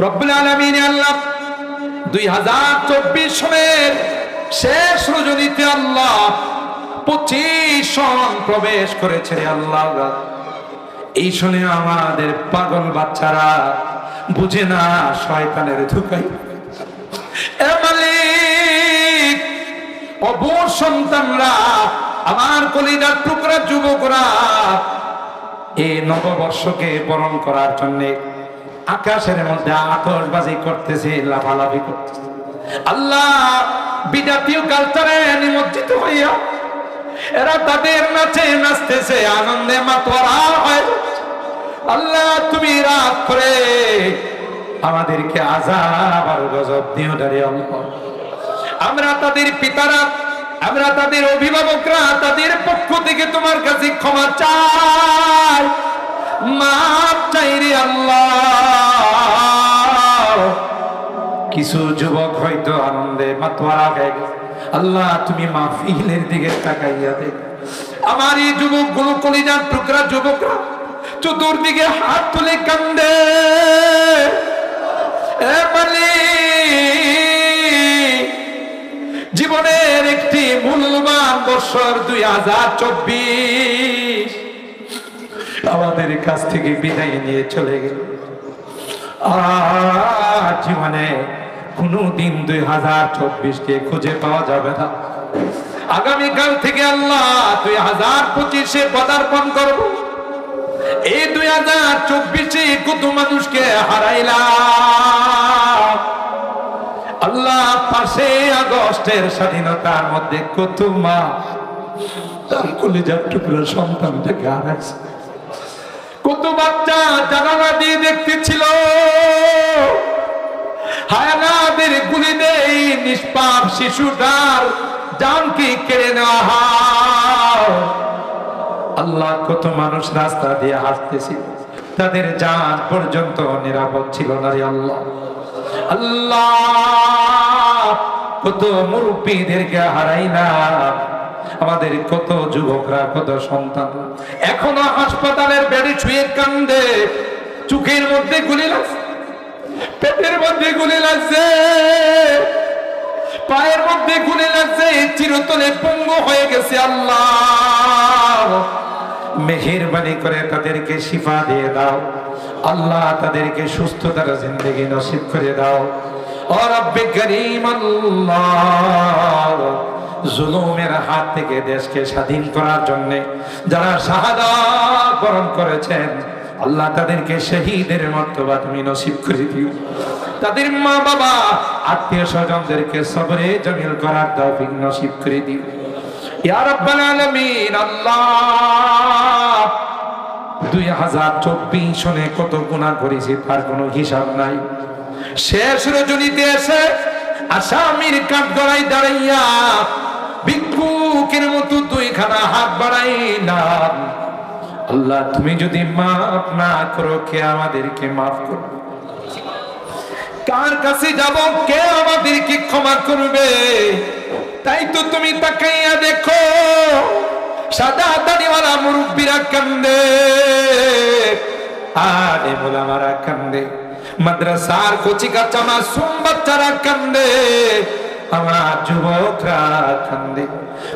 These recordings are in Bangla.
রব্বুল আলামিন আল্লাহ 2024 সনের শেষ রজনীতে আল্লাহ 25 সন প্রবেশ করেছে আল্লাহ। এই শুনে আমাদের পাগল বাচ্চারা বুঝে না শয়তানের ধোঁকায়। এ মালিক, অবুঝ সন্তানরা, আমার কলিজার টুকরা যুবকরা এই নববর্ষকে বরণ করার জন্য আকাশের মধ্যে আতশবাজি করতেছে, লাফালাফি করতেছে। আল্লাহ, বিজাতীয় কালচারে নিমজ্জিত হইয়া এরা তাদের নাচে নাচতেছে, আনন্দে মাতোয়ারা হয়। আল্লাহ, তুমি রাগ করে আমাদেরকে আযাব আর গজব দিও দাঁড়িয়ে আল্লাহ। আমরা তাদের পিতারা, আমরা তাদের অভিভাবকরা, তাদের পক্ষ থেকে তোমার কাছে ক্ষমা চাই, মাফ চাই রে আল্লাহ। কিছু যুবক হয়তো আনন্দে মাতোয়ারা হয়ে গেছে। আল্লাহ, তুমি মাহফিলের দিকে তাকাইয়া দেখ। আমার এই যুবকগুলো, কলিজার টুকরা যুবকরা চতুর্দিকে হাত তুলে কান্দে। এ মালিক, জীবনের একটি মূল্যবান বছর 2024 আমাদের কাছ থেকে বিদায় নিয়ে চলে গেল। আর জীবনে কোনদিন 2024-কে খুঁজে পাওয়া যাবে না। আগামীকাল থেকে আল্লাহ 2025-এ পদার্পণ করব। এই 2024-এ কত মানুষকে হারাইলাম আল্লাহ। 5 আগস্টের স্বাধীনতার মধ্যে কত মা তার কলিজার টুকরা সন্তানটাকে হারাইছে, কত বাচ্চা জানালা দিয়ে দেখতেছিল হায়ানাদের গুলিতে এই নিষ্পাপ শিশুটার জানকে কেড়ে নেওয়া হয়। আল্লাহ, কত মানুষ রাস্তা দিয়ে হাঁটতেছিল, তাদের জান পর্যন্ত নিরাপদ ছিল না রে আল্লাহ। আল্লাহ, কত মুরব্বীদেরকে হারাইলাম, আমাদের কত যুবকরা, কত সন্তান এখনো হাসপাতালের বেডে শুয়ে কান্দে। চোখের মধ্যে গুলি লাগছে, পেটের মধ্যে গুলি লাগছে, পায়ের মধ্যে গুলি লাগছে, চিরতরে পঙ্গু হয়ে গেছে। আল্লাহ, মেহেরবানি করে তাদেরকে শিফা দিয়ে দাও আল্লাহ, তাদেরকে সুস্থতার জিন্দেগি নসিব করে দাও। ও রব্বে করিম আল্লাহ, জুলুমের হাত থেকে দেশকে স্বাধীন করার জন্য যারা শাহাদাত বরণ করেছেন আল্লাহ, তাদেরকে শহীদের মর্তবা তুমি নসিব করে দিও। তাদের মা বাবা, আত্মীয় স্বজনদেরকে সবরে জামিল করার তৌফিক নসিব করে দিও ইয়া রাব্বাল আলামিন। আল্লাহ, 2024 সনে কত গুনাহ করেছি তার কোনো হিসাব নাই। শেষ রজনীতে এসে আসামির কাঠগড়ায় দাঁড়াইয়া ভিক্ষুকের মতো 2খানা হাত বাড়াইলাম। আল্লাহ, তুমি যদি মাফ না করো, কে আমাদেরকে মাফ করবে? কার কাছে যাব, কে আমাদেরকে ক্ষমা করবে? তাই তো তুমি তাকাইয়া দেখো, সাদা দাড়িওয়ালা মুরব্বীরা কান্দে, আরে মোলামারা কান্দে, মাদ্রাসার কচি কাঁচা মাসুম বাচ্চারা কান্দে, আমার যুবকরা কান্দে,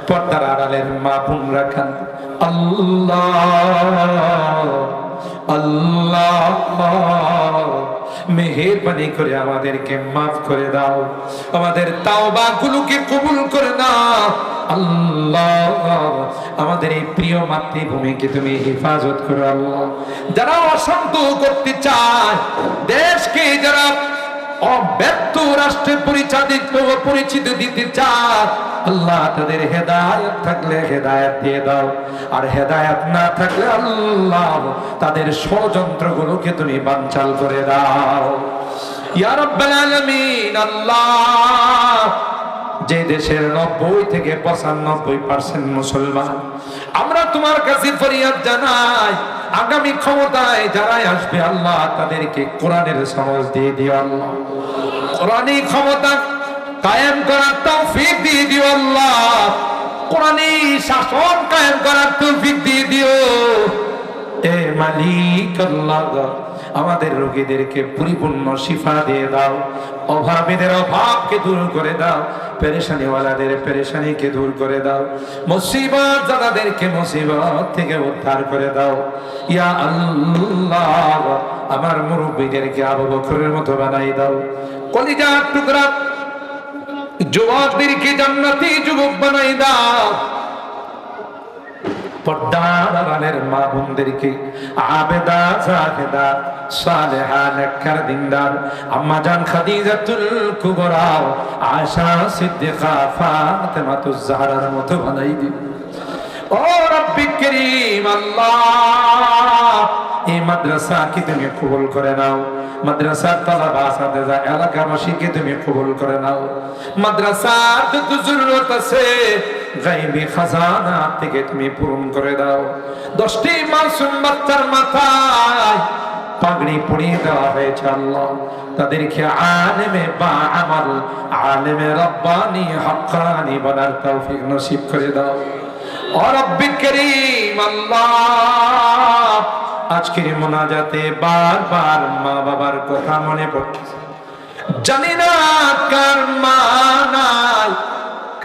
পর্দার আড়ালের মা বোনরা কান্দে। আল্লাহ, আল্লাহ, মেহেরবানি করে আমাদেরকে মাফ করে দাও, আমাদের তাওবা গুলোকে কবুল করে নাও। আল্লাহ, আমাদের এই প্রিয় মাতৃভূমিকে তুমি হেফাজত করো আল্লাহ। যারা অশান্ত করতে চায় দেশকে, যারা ব্যর্থ রাষ্ট্রে পরিচিত দিতে চায় আল্লাহ, তাদের হেদায়েত থাকলে হেদায়েত দিয়ে দাও, আর হেদায়েত না থাকলে আল্লাহ তাদের ষড়যন্ত্রগুলোকে তুমি বানচাল করে দাও ইয়া রাব্বাল আলামিন। আল্লাহ, যে দেশের 90 থেকে 95% মুসলমান, আমরা তোমার কাছে ফরিয়াদ জানাই, আগামী ক্ষমতায় যারাই আসবে আল্লাহ, তাদেরকে কোরআনের সমঝ দিয়ে দিও আল্লাহ, কোরআনী ক্ষমতা কায়েম করার তৌফিক দিয়ে দিও আল্লাহ, কোরআনী শাসন কায়েম করার তৌফিক দিয়ে দিও। এ মালিক আল্লাহ, আমাদের রোগীদেরকে পরিপূর্ণ শিফা দিয়ে দাও, অভাবীদের অভাবকে দূর করে দাও, পেরেশানিওয়ালাদের পেরেশানিকে দূর করে দাও, মুসিবত জাদাদেরকে মুসিবত থেকে উদ্ধার করে দাও। ইয়া আল্লাহ, আমার মুরব্বীদেরকে আবু বকরের মতো বানাই দাও, কলিজার টুকরা যুবকদেরকে জান্নাতি যুবক বানাই দাও, পর্দার আড়ালের মা বোনদেরকে আবেদা জাহেদা সালেহা নেককার দিনদার আম্মা জান খাদিজাতুল কুবরা আয়েশা সিদ্দিকা ফাতেমাতুজ জাহরার মতো বানাই দিন। ও রব্বি করিম আল্লাহ, এই মাদ্রাসা কি তুমি কবুল করে নাও, মাদ্রাসার তালাবা সাদেজা এলাকাবাসীকে তুমি কবুল করে নাও, মাদ্রাসার যত জরুরত আছে গায়বী খাজানা থেকে তুমি পূরণ করে দাও। 10টি মাসুম বাচ্চার মাথায় পাগড়ি পরিয়ে দেওয়া হয়েছে আল্লাহ, তাদেরকে আলেমে বা আমাল আলেমে রব্বানি হক্কানি বানার তৌফিক নসিব করে দাও। ও রব্বি করিম আল্লাহ, আজকের মোনাজাতে বারবার মা বাবার কথা মনে পড়ছে, জানি না কার মা নাই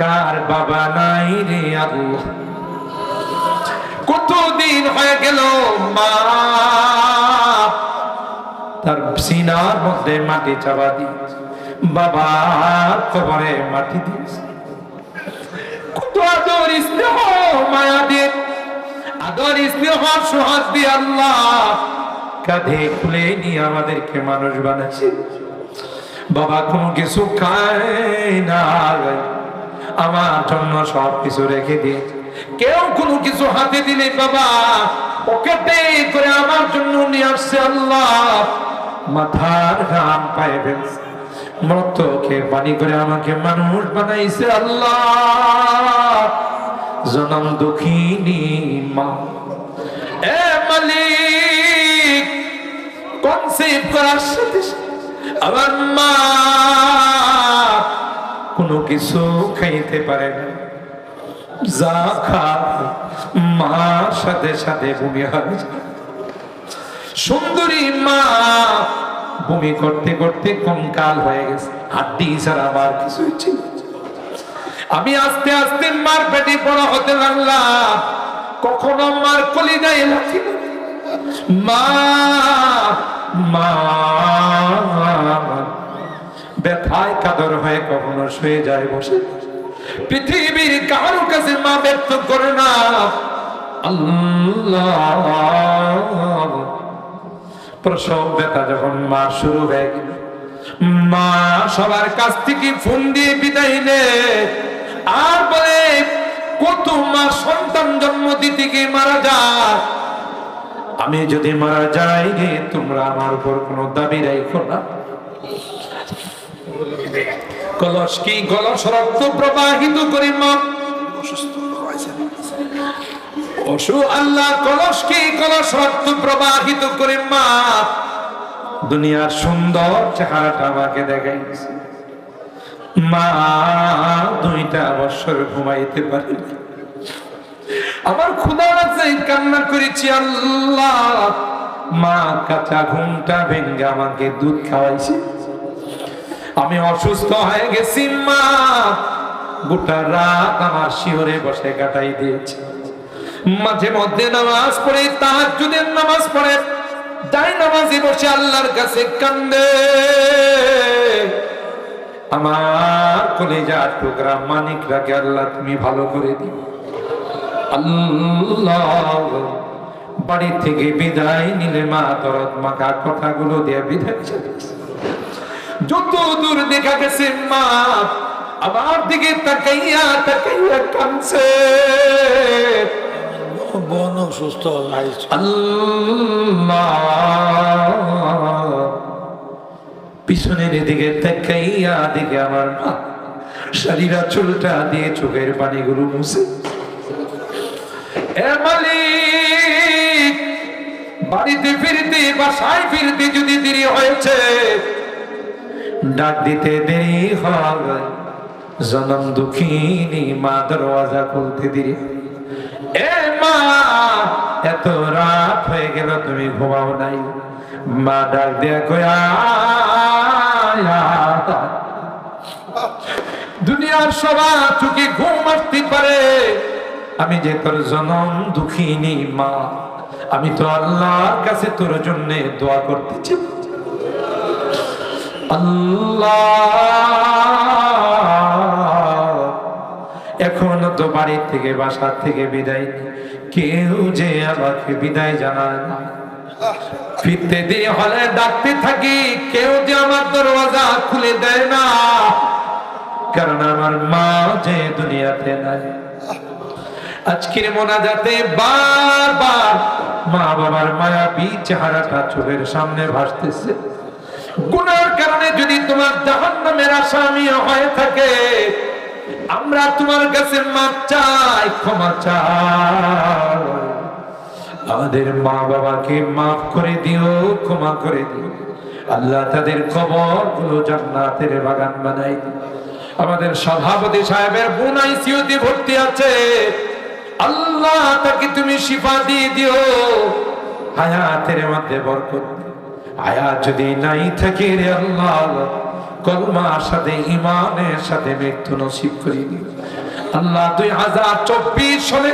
কার বাবা নাই রে আল্লাহ, কতদিন হয়ে গেল মা তার সিনার মধ্যে মাটি চাপা দিয়েছে, বাবার কবরে মাটি দিয়েছে, কত আদর স্নেহ মায়া দিয়ে আদর স্নেহ সোহাগ দিয়ে আল্লাহ কাঁধে খুলে নিয়ে আমাদেরকে মানুষ বানাচ্ছে। বাবা কোনো কিছু খায় না, আমার জন্য সব কিছু রেখে দিয়েছে, কেউ কোনো কিছু হাতে দিলে বাবা পকেটে করে আমার জন্য নিয়ে আসছে আল্লাহ, মাথার ঘাম পায়ে ফেলছে, মৃত্যুকে পানি করে আমাকে মানুষ বানাইছে আল্লাহ, জনম দুঃখিনী মা। এ মালিক, কনসেপ্ট করার সাথে আমার মা কোনো কিছু খাইতে পারে না, যা খায় মার সাথে সাথে বমি হয়। সুন্দরী মা বমি করতে করতে কঙ্কাল হয়ে গেছে, হাড্ডি ছাড়া আমার কিছুই ছিল। আমি আস্তে আস্তে মার পেটে বড় হতে লাগলাম, কখনো মার কলিজায় লাগি মা মা, ব্যথায় কাদর হয়ে কখনো শুয়ে যায় বসে। পৃথিবীর কারো কাছে মা ব্যক্ত করে না আল্লাহ। প্রসব ব্যথা যখন মা শুরু হয়ে গেল, মা সবার কাছ থেকে ফোন দিয়ে বিদায় নেয় আর বলে কত মা সন্তান জন্ম দিতে গিয়ে মারা যায়, আমি যদি মারা যাই রে তোমরা আমার উপর কোনো দাবি রাখো না। কলস কি কলস রক্ত প্রবাহিত করে মা আল্লাহ, কলস কি কলস রক্ত প্রবাহিত করে মা দুনিয়ার সুন্দর চেহারাটা আমাকে দেখাইছে। মা 2টা বছর ঘুমাইতে পারি, আমার ক্ষুধা আছে কান্না করেছি আল্লাহ, মা কাঁচা ঘুমটা ভেঙে আমাকে দুধ খাওয়াইছে। আমি অসুস্থ হয়ে গেছি, মা গোটা রাত আমার শিহরে বসে কাটাই দিয়েছে। মাঝে মধ্যে নামাজ পড়ে, তাহাজ্জুদের নামাজ পড়ে, তাই নামাজে বসে আল্লাহর কাছে কান্দে। আমার কলিজার টুকরা মানিকটাকে আল্লাহ তুমি ভালো করে দিও আল্লাহ। বাড়ি থেকে বিদায় নিলে মা দরদ মাখা কথাগুলো দিয়ে বিদায় চালিয়েছে। যত দূর দেখা গেছে মা আমার দিকে তাকাইয়া তাকাইয়া কাঁদছে। বোন সুস্থ আল্লাহ, পিছনের দিকে তাকাইয়া দিকে আমার মা শাড়িরা চুলটা দিয়ে চোখের পানিগুলো মুছে। এ মালিক, বাড়িতে ফিরতে বাসায় ফিরতে যদি দেরি হয়েছে, ডাক দিতে দেরি হয়, জনম দুঃখিনী মা দরওয়াজা খুলতে দেরি। এ মা, এত রাত হয়ে গেল তুমি ঘুমাও নাই, মা ডাক দিয়া কয় দুনিয়ার সবার চোখে ঘুম আসতে পারে, আমি যে তোর জনম দুঃখিনী মা, আমি তো আল্লাহর কাছে তোর জন্য দোয়া করতেছি। আল্লাহ এখনো তো বাড়ি থেকে বাসা থেকে বিদায়, কেউ যে আমাকে বিদায় জানায় না। ফিরতে দিয়ে হলে ডাকতে থাকি, কেউ যে আমার দরওয়াজা খুলে দেয় না, কারণ আমার মা যে দুনিয়াতে নাই। আজকের মোনাজাতে বারবার মা বাবার মায়াবী চেহারাটা চোখের সামনে ভাসতেছে। গুনার কারণে যদি তোমার জাহান্নামের আসামি হয়ে থাকে, আমরা তোমার কাছে মাপ চাই, ক্ষমা চাই। আমাদের মা বাবাকে মাফ করে দিও, ক্ষমা করে দিও। আল্লাহ তাদের কবর গুলো জান্নাতের বাগান বানাই দিও। আমাদের সভাপতি সাহেবের বোন আইসিইউতে ভর্তি আছে, আল্লাহ তাকে তুমি শিফা দিয়ে দিও, হায়াতের মধ্যে বরকত। হায়াত যদি নাই থাকে রে আল্লাহ, কলমার সাথে ঈমানের সাথে মৃত্যু নসিব করে দিও। আল্লাহ 2024 সালে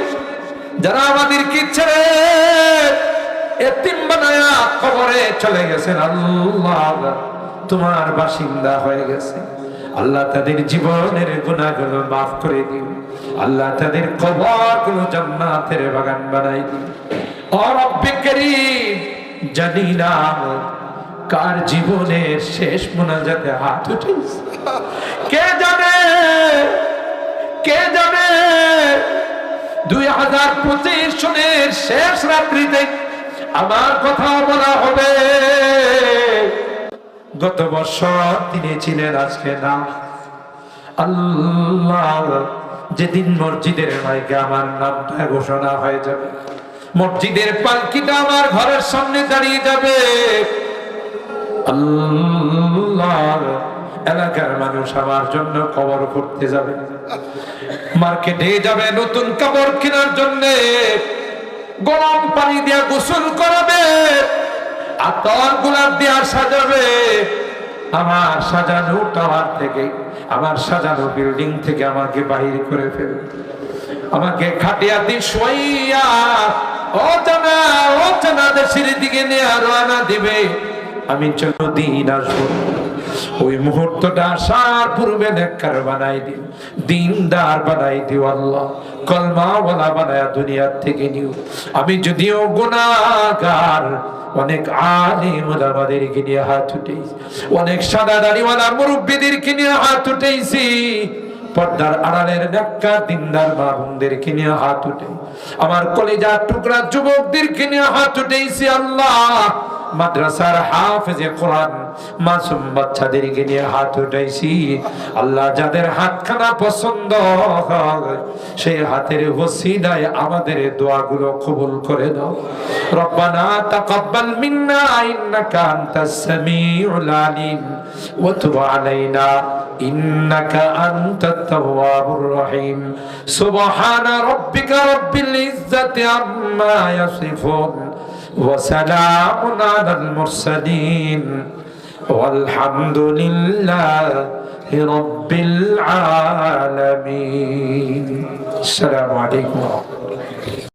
যারা আমাদেরকে ছেড়ে এতিম বানায়া কবরে চলে গেছেন, আল্লাহ তোমার বাসিন্দা হয়ে গেছে, আল্লাহ তাদের জীবনের গুনাহগুলো মাফ করে দিও। আল্লাহ তাদের কবরগুলো জান্নাতের বাগান বানাই দিও। ও রব্বে কারীম, জানি না কার জীবনের শেষ মোনাজাতে হাত উঠেছে, কে জানে, কে জানে 2025 সনের শেষ রাত্রিতে আমার কথা বলা হবে। গত বছর তিনি ছিলেন, আজকে না। আল্লাহ যেদিন মসজিদের মাইকে আমার নামটা ঘোষণা হয়ে যাবে, মসজিদের পালকিটা আমার ঘরের সামনে দাঁড়িয়ে যাবে, আল্লাহ এলাকার মানুষ আমার জন্য কবর করতে যাবে, মার্কেটে যাবে নতুন কাপড় কেনার জন্য, গরম পানি দিয়ে গোসল করাবে, আতর গোলাপ দিয়ে সাজাবে। আমার সাজানো টাওয়ার থেকে, আমার সাজানো বিল্ডিং থেকে আমাকে বাহির করে ফেলবে, আমাকে খাটিয়াতে শোয়াইয়া অজানা দেশের দিকে নিয়ে রওনা দিবে। আমি যতদিন আসবো, ওই মুহূর্তটা আসার পূর্বে নেককার বানাই দিও, দিনদার বানাই দিও আল্লাহ, কলমাওয়ালা বানায়া দুনিয়ার থেকে নিও। আমি যদিও গুনাহগার, অনেক আলিম ওলামাদেরকে নিয়ে হাত উঠেছি, অনেক সাদা দাড়িওয়ালা মুরব্বিদেরকে নিয়ে হাত উঠেছি, পর্দার আড়ালের নেককার দিনদার মা বোনদেরকে নিয়ে হাত উঠে, আমার কলিজার টুকরা যুবকদেরকে নিয়ে হাত উঠেছি আল্লাহ, মাদ্রাসার হাফেজে কোরআন মাসুম বাচ্চাদেরকে নিয়ে হাত উঠাইছি আল্লাহ। যাদের হাতখানা পছন্দ হয়, সেই হাতের ওসিলায় আমাদের দোয়াগুলো কবুল করে দাও। রব্বানা তাকাব্বাল মিন্না ইন্নাকা আনতাস সামিউল আলিম ওয়া তুব আলাইনা ইন্নাকা আনতাত তাওয়াবুর রহিম। সুবহানা রাব্বিকা রাব্বিল ইজ্জাতি আম্মা ইয়াসিফুন وسلام على المرسلين والحمد لله رب العالمين. السلام عليكم.